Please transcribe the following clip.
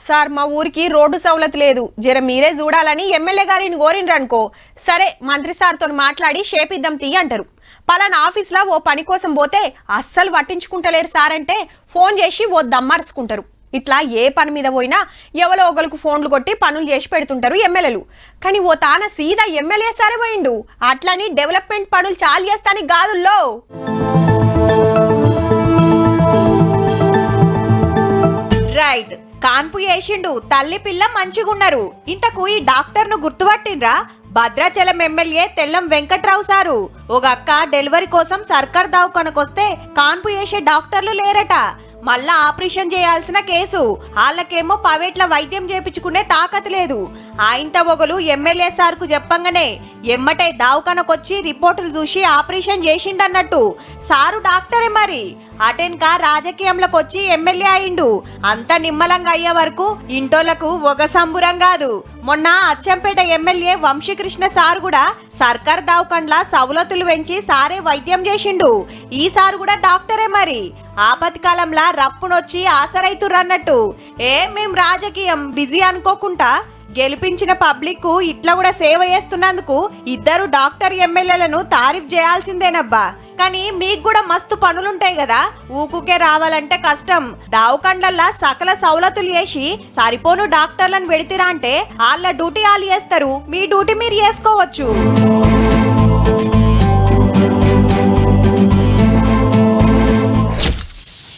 Sir మా ఊరికి road సౌలత్ లేదు, జర మీరే చూడాలని ఎమ్మెల్యే గారిని కోరిండ్రనుకో, సరే మంత్రి సార్తో మాట్లాడి షేపిద్దాం తీ అంటారు. పలానా ఆఫీస్లో ఓ పని కోసం పోతే అస్సలు పట్టించుకుంటలేరు సార్ అంటే ఫోన్ చేసి ఓ దమ్మరుచుకుంటారు. ఇట్లా ఏ పని మీద పోయినా ఎవరో ఒకరికి ఫోన్లు కొట్టి పనులు చేసి పెడుతుంటారు ఎమ్మెల్యేలు. కానీ ఓ తాన సీదా ఎమ్మెల్యే సారే పోయిండు, అట్లని డెవలప్మెంట్ పనులు చాలు చేస్తానికి గాదుల్లో. రైట్, కాన్పు చేసిండు, తల్లి పిల్ల మంచిగున్నారు. ఇంతకు ఈ డాక్టర్ ను గుర్తుపట్టిండ్రా? Bhadrachalam MLA Tellam Venkatrao sir. ఒక అక్క డెలివరీ కోసం సర్కార్ దవాఖానకొస్తే కాన్పు చేసే డాక్టర్లు లేరట. మళ్ళా ఆపరేషన్ చేయాల్సిన కేసు. వాళ్ళకేమో ప్రైవేట్ల వైద్యం చేపించుకునే తాకత్ లేదు. ఆయంత ఒకలు ఎమ్మెల్యే సార్ కు చెప్పంగానే ఎమ్మటే దవాఖానకొచ్చి రిపోర్టులు చూసి ఆపరేషన్ చేసిండన్నట్టు. సారు డాక్టరే మరి. అటెన్కా రాజకీయంలోకి వచ్చి ఎమ్మెల్యే అయిండు. అంత నిమ్మలంగా అయ్యే వరకు ఇంటోళ్లకు ఒక సంబురం కాదు. మొన్న అచ్చంపేట ఎమ్మెల్యే వంశీకృష్ణ సార్ కూడా సర్కార్ దవాఖాన్ల సవలతులు పెంచి సారే వైద్యం చేసిండు. ఈ సారు కూడా డాక్టరే మరి. ఆపత్కాలంలా రప్పునొచ్చి ఆసరైతుర్రన్నట్టు. మేం రాజకీయం బిజీ అనుకోకుండా గెలిపించిన పబ్లిక్ కు ఇట్లా కూడా సేవ చేస్తున్నందుకు ఇద్దరు డాక్టర్ ఎమ్మెల్యేలను తారీఫ్ చేయాల్సిందేనబ్బా. కానీ మీకు కూడా మస్తు పనులుంటాయి కదా, ఊకుకే రావాలంటే కష్టం. దావకండ్లల్లా సకల సౌలతులు చేసి సరిపోను డాక్టర్లను పెడితిరా అంటే వాళ్ళ డ్యూటీ వాళ్ళు చేస్తారు, మీ డ్యూటీ మీరు చేసుకోవచ్చు.